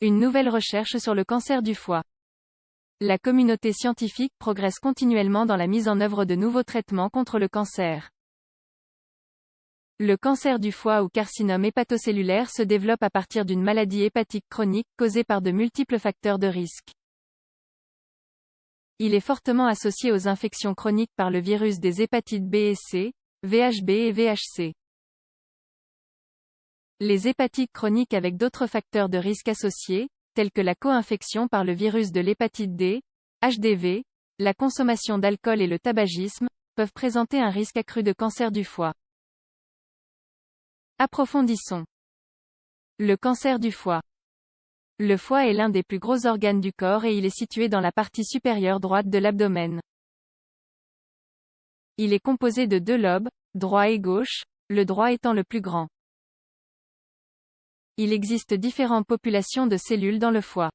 Une nouvelle recherche sur le cancer du foie. La communauté scientifique progresse continuellement dans la mise en œuvre de nouveaux traitements contre le cancer. Le cancer du foie ou carcinome hépatocellulaire se développe à partir d'une maladie hépatique chronique causée par de multiples facteurs de risque. Il est fortement associé aux infections chroniques par le virus des hépatites B et C, VHB et VHC. Les hépatites chroniques avec d'autres facteurs de risque associés, tels que la co-infection par le virus de l'hépatite D, HDV, la consommation d'alcool et le tabagisme, peuvent présenter un risque accru de cancer du foie. Approfondissons. Le cancer du foie. Le foie est l'un des plus gros organes du corps et il est situé dans la partie supérieure droite de l'abdomen. Il est composé de deux lobes, droit et gauche, le droit étant le plus grand. Il existe différentes populations de cellules dans le foie.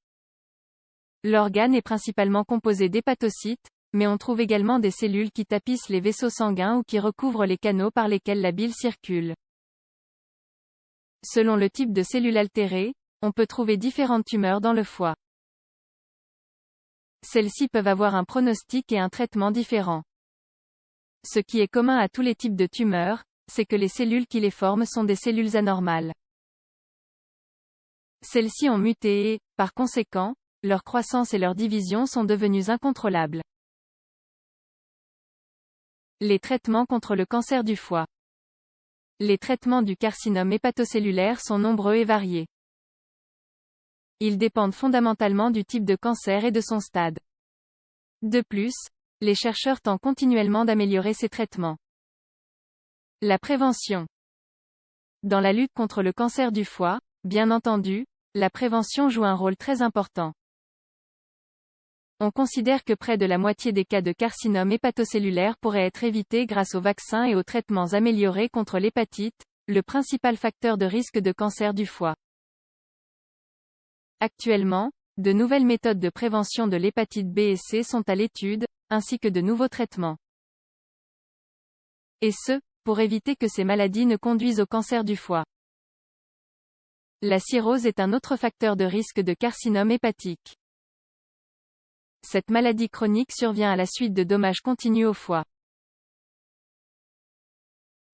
L'organe est principalement composé d'hépatocytes, mais on trouve également des cellules qui tapissent les vaisseaux sanguins ou qui recouvrent les canaux par lesquels la bile circule. Selon le type de cellule altérée, on peut trouver différentes tumeurs dans le foie. Celles-ci peuvent avoir un pronostic et un traitement différents. Ce qui est commun à tous les types de tumeurs, c'est que les cellules qui les forment sont des cellules anormales. Celles-ci ont muté et, par conséquent, leur croissance et leur division sont devenues incontrôlables. Les traitements contre le cancer du foie. Les traitements du carcinome hépatocellulaire sont nombreux et variés. Ils dépendent fondamentalement du type de cancer et de son stade. De plus, les chercheurs tentent continuellement d'améliorer ces traitements. La prévention. Dans la lutte contre le cancer du foie, bien entendu, la prévention joue un rôle très important. On considère que près de la moitié des cas de carcinome hépatocellulaire pourraient être évités grâce aux vaccins et aux traitements améliorés contre l'hépatite, le principal facteur de risque de cancer du foie. Actuellement, de nouvelles méthodes de prévention de l'hépatite B et C sont à l'étude, ainsi que de nouveaux traitements. Et ce, pour éviter que ces maladies ne conduisent au cancer du foie. La cirrhose est un autre facteur de risque de carcinome hépatique. Cette maladie chronique survient à la suite de dommages continus au foie.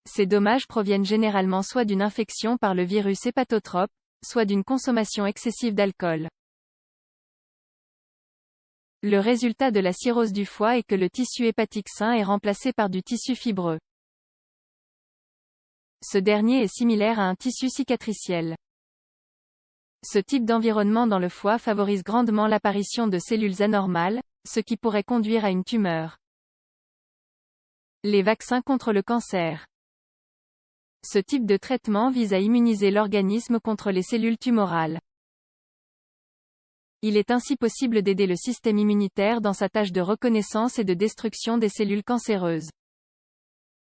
Ces dommages proviennent généralement soit d'une infection par le virus hépatotrope, soit d'une consommation excessive d'alcool. Le résultat de la cirrhose du foie est que le tissu hépatique sain est remplacé par du tissu fibreux. Ce dernier est similaire à un tissu cicatriciel. Ce type d'environnement dans le foie favorise grandement l'apparition de cellules anormales, ce qui pourrait conduire à une tumeur. Les vaccins contre le cancer. Ce type de traitement vise à immuniser l'organisme contre les cellules tumorales. Il est ainsi possible d'aider le système immunitaire dans sa tâche de reconnaissance et de destruction des cellules cancéreuses.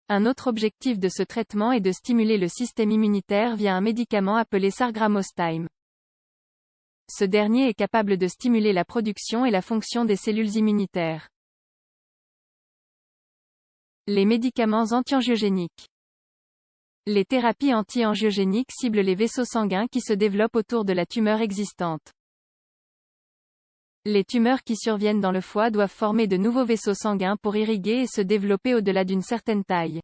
Un autre objectif de ce traitement est de stimuler le système immunitaire via un médicament appelé sargramostime. Ce dernier est capable de stimuler la production et la fonction des cellules immunitaires. Les médicaments antiangiogéniques. Les thérapies anti-angiogéniques ciblent les vaisseaux sanguins qui se développent autour de la tumeur existante. Les tumeurs qui surviennent dans le foie doivent former de nouveaux vaisseaux sanguins pour irriguer et se développer au-delà d'une certaine taille.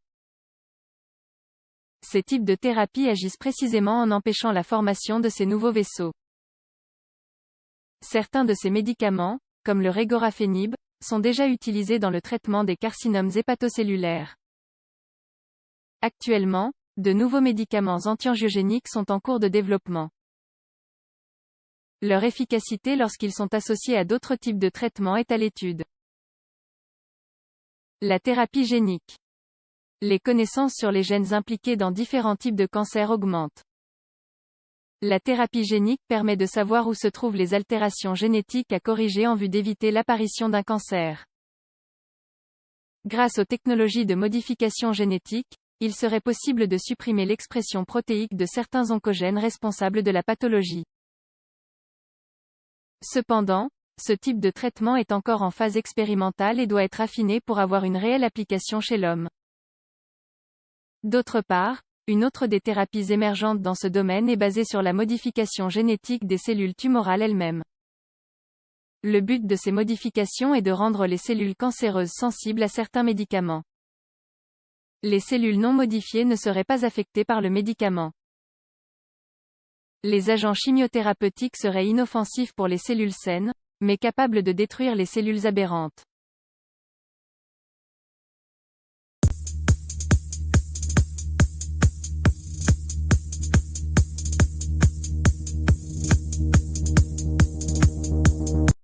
Ces types de thérapies agissent précisément en empêchant la formation de ces nouveaux vaisseaux. Certains de ces médicaments, comme le régorafenib, sont déjà utilisés dans le traitement des carcinomes hépatocellulaires. Actuellement, de nouveaux médicaments antiangiogéniques sont en cours de développement. Leur efficacité lorsqu'ils sont associés à d'autres types de traitements est à l'étude. La thérapie génique. Les connaissances sur les gènes impliqués dans différents types de cancers augmentent. La thérapie génique permet de savoir où se trouvent les altérations génétiques à corriger en vue d'éviter l'apparition d'un cancer. Grâce aux technologies de modification génétique, il serait possible de supprimer l'expression protéique de certains oncogènes responsables de la pathologie. Cependant, ce type de traitement est encore en phase expérimentale et doit être affiné pour avoir une réelle application chez l'homme. D'autre part, Une autre des thérapies émergentes dans ce domaine est basée sur la modification génétique des cellules tumorales elles-mêmes. Le but de ces modifications est de rendre les cellules cancéreuses sensibles à certains médicaments. Les cellules non modifiées ne seraient pas affectées par le médicament. Les agents chimiothérapeutiques seraient inoffensifs pour les cellules saines, mais capables de détruire les cellules aberrantes.